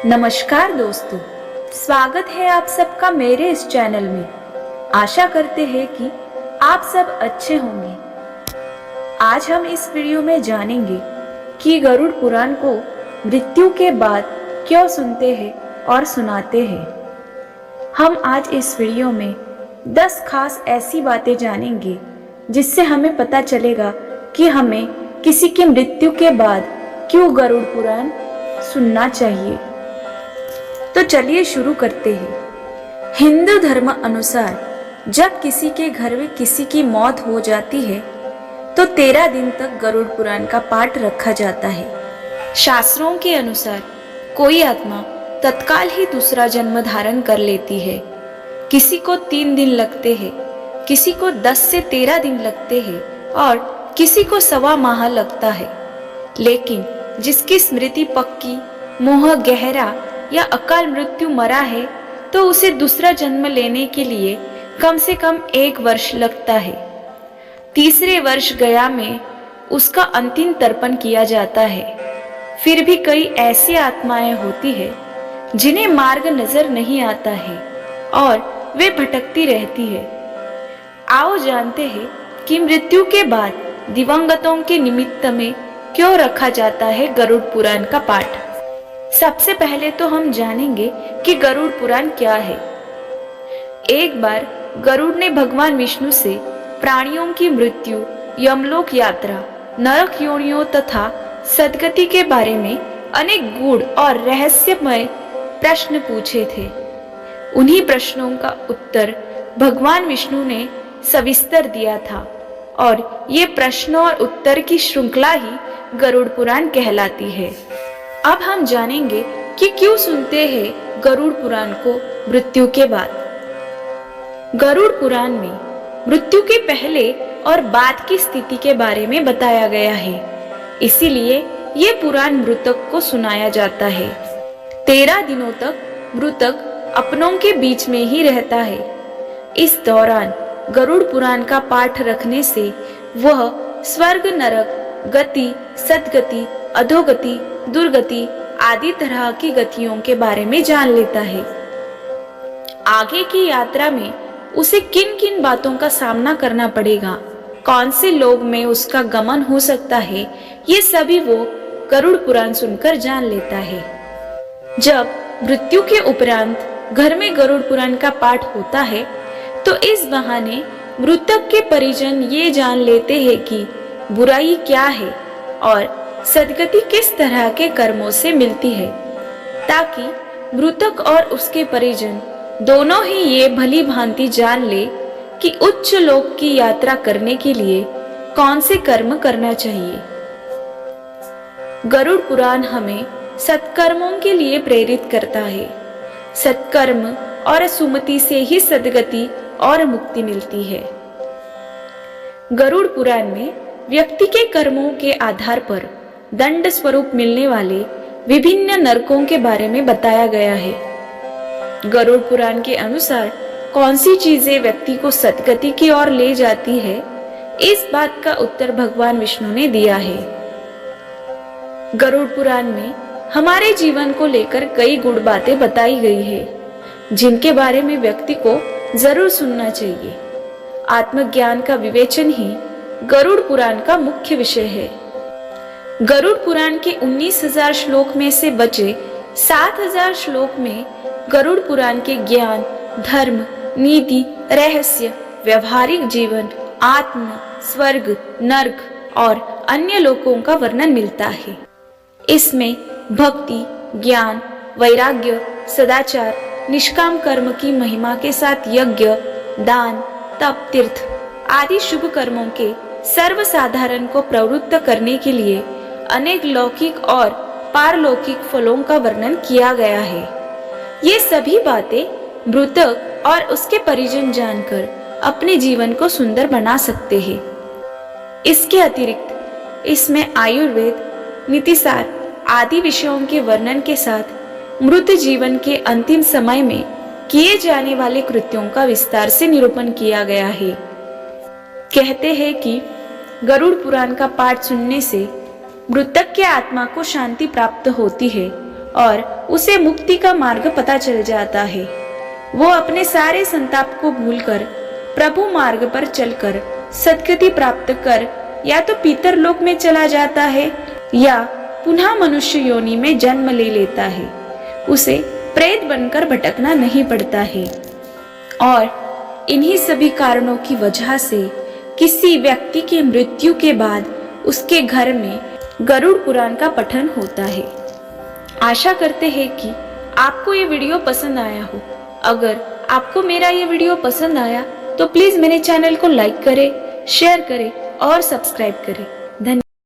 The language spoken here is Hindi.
नमस्कार दोस्तों, स्वागत है आप सबका मेरे इस चैनल में। आशा करते हैं कि आप सब अच्छे होंगे। आज हम इस वीडियो में जानेंगे कि गरुड़ पुराण को मृत्यु के बाद क्यों सुनते हैं और सुनाते हैं। हम आज इस वीडियो में 10 खास ऐसी बातें जानेंगे जिससे हमें पता चलेगा कि हमें किसी की मृत्यु के बाद क्यों गरुड़ पुराण सुनना चाहिए। तो चलिए शुरू करते हैं। हिंदू धर्म अनुसार जब किसी के घर में किसी की मौत हो जाती है तो 13 दिन तक गरुड़ पुराण का पाठ रखा जाता है। शास्त्रों के अनुसार कोई आत्मा तत्काल ही दूसरा जन्म धारण कर लेती है। किसी को 3 दिन लगते हैं, किसी को 10 से 13 दिन लगते हैं और किसी को 1.25 माह लगता है। लेकिन जिसकी स्मृति पक्की, मोह गहरा या अकाल मृत्यु मरा है तो उसे दूसरा जन्म लेने के लिए कम से कम 1 वर्ष लगता है। तीसरे वर्ष गया में उसका अंतिम तर्पण किया जाता है। फिर भी कई ऐसी आत्माएं होती है जिन्हें मार्ग नजर नहीं आता है और वे भटकती रहती है। आओ जानते हैं कि मृत्यु के बाद दिवंगतों के निमित्त में क्यों रखा जाता है गरुड़ पुराण का पाठ। सबसे पहले तो हम जानेंगे कि गरुड़ पुराण क्या है। एक बार गरुड़ ने भगवान विष्णु से प्राणियों की मृत्यु, यमलोक यात्रा, नरक योनियों तथा सद्गति के बारे में अनेक गूढ़ और रहस्यमय प्रश्न पूछे थे। उन्हीं प्रश्नों का उत्तर भगवान विष्णु ने सविस्तर दिया था और ये प्रश्न और उत्तर की श्रृंखला ही गरुड़ पुराण कहलाती है। अब हम जानेंगे कि क्यों सुनते हैं गरुड़ पुराण को मृत्यु के बाद। गरुड़ पुराण में मृत्यु के पहले और बाद की स्थिति के बारे में बताया गया है, इसीलिए ये पुराण मृतक को सुनाया जाता है। 13 दिनों तक मृतक अपनों के बीच में ही रहता है। इस दौरान गरुड़ पुराण का पाठ रखने से वह स्वर्ग, नरक, गति, सद्गति, अधोगति, दुर्गति आदि तरह की गतियों के बारे में जान लेता है। आगे की यात्रा में उसे किन किन बातों का सामना करना पड़ेगा, कौन से लोग में उसका गमन हो सकता है, ये सभी वो गरुड़ पुराण सुनकर जान लेता है। जब मृत्यु के उपरांत घर में गरुड़ पुराण का पाठ होता है तो इस बहाने मृतक के परिजन ये जान लेते हैं कि बुराई क्या है और सद्गति किस तरह के कर्मों से मिलती है, ताकि मृतक और उसके परिजन दोनों ही ये भली भांति जान ले कि उच्च लोक की यात्रा करने के लिए कौन से कर्म करना चाहिए। गरुड़ पुराण हमें सत्कर्मों के लिए प्रेरित करता है। सत्कर्म और सुमति से ही सद्गति और मुक्ति मिलती है। गरुड़ पुराण में व्यक्ति के कर्मों के आधार पर दंड स्वरूप मिलने वाले विभिन्न नरकों के बारे में बताया गया है। गरुड़ पुराण के अनुसार कौन सी चीजें व्यक्ति को सद्गति की ओर ले जाती है, इस बात का उत्तर भगवान विष्णु ने दिया है। गरुड़ पुराण में हमारे जीवन को लेकर कई गुड़ बातें बताई गई है, जिनके बारे में व्यक्ति को जरूर सुनना चाहिए। आत्मज्ञान का विवेचन ही गरुड़ पुराण का मुख्य विषय है। गरुड़ पुराण के 19,000 श्लोक में से बचे 7,000 श्लोक में गरुड़ पुराण के ज्ञान, धर्म, नीति, रहस्य, व्यवहारिक जीवन, आत्म, स्वर्ग, नर्क और अन्य लोकों का वर्णन मिलता है। इसमें भक्ति, ज्ञान, वैराग्य, सदाचार, निष्काम कर्म की महिमा के साथ यज्ञ, दान, तप, तीर्थ आदि शुभ कर्मों के सर्वसाधारण को प्रवृत्त करने के लिए अनेक लौकिक और पारलौकिक फलों का वर्णन किया गया है। ये सभी बातें मृतक और उसके परिजन जानकर अपने जीवन को सुंदर बना सकते हैं। इसके अतिरिक्त इसमें आयुर्वेद, नीतिसार आदि विषयों के वर्णन के साथ मृत जीवन के अंतिम समय में किए जाने वाले कृत्यों का विस्तार से निरूपण किया गया है। कहते हैं कि गरुड़ पुराण का पाठ सुनने से मृतक के आत्मा को शांति प्राप्त होती है और उसे मुक्ति का मार्ग पता चल जाता है। वो अपने सारे संताप को भूलकर प्रभु मार्ग पर चलकर सद्गति प्राप्त कर या तो पितरलोक में चला जाता है या पुनः मनुष्य योनि में जन्म ले लेता है। उसे प्रेत बनकर भटकना नहीं पड़ता है। और इन्हीं सभी कारणों की वजह से किसी व्यक्ति की मृत्यु के बाद उसके घर में गरुड़ पुराण का पठन होता है। आशा करते हैं कि आपको ये वीडियो पसंद आया हो। अगर आपको मेरा ये वीडियो पसंद आया तो प्लीज मेरे चैनल को लाइक करें, शेयर करें और सब्सक्राइब करें।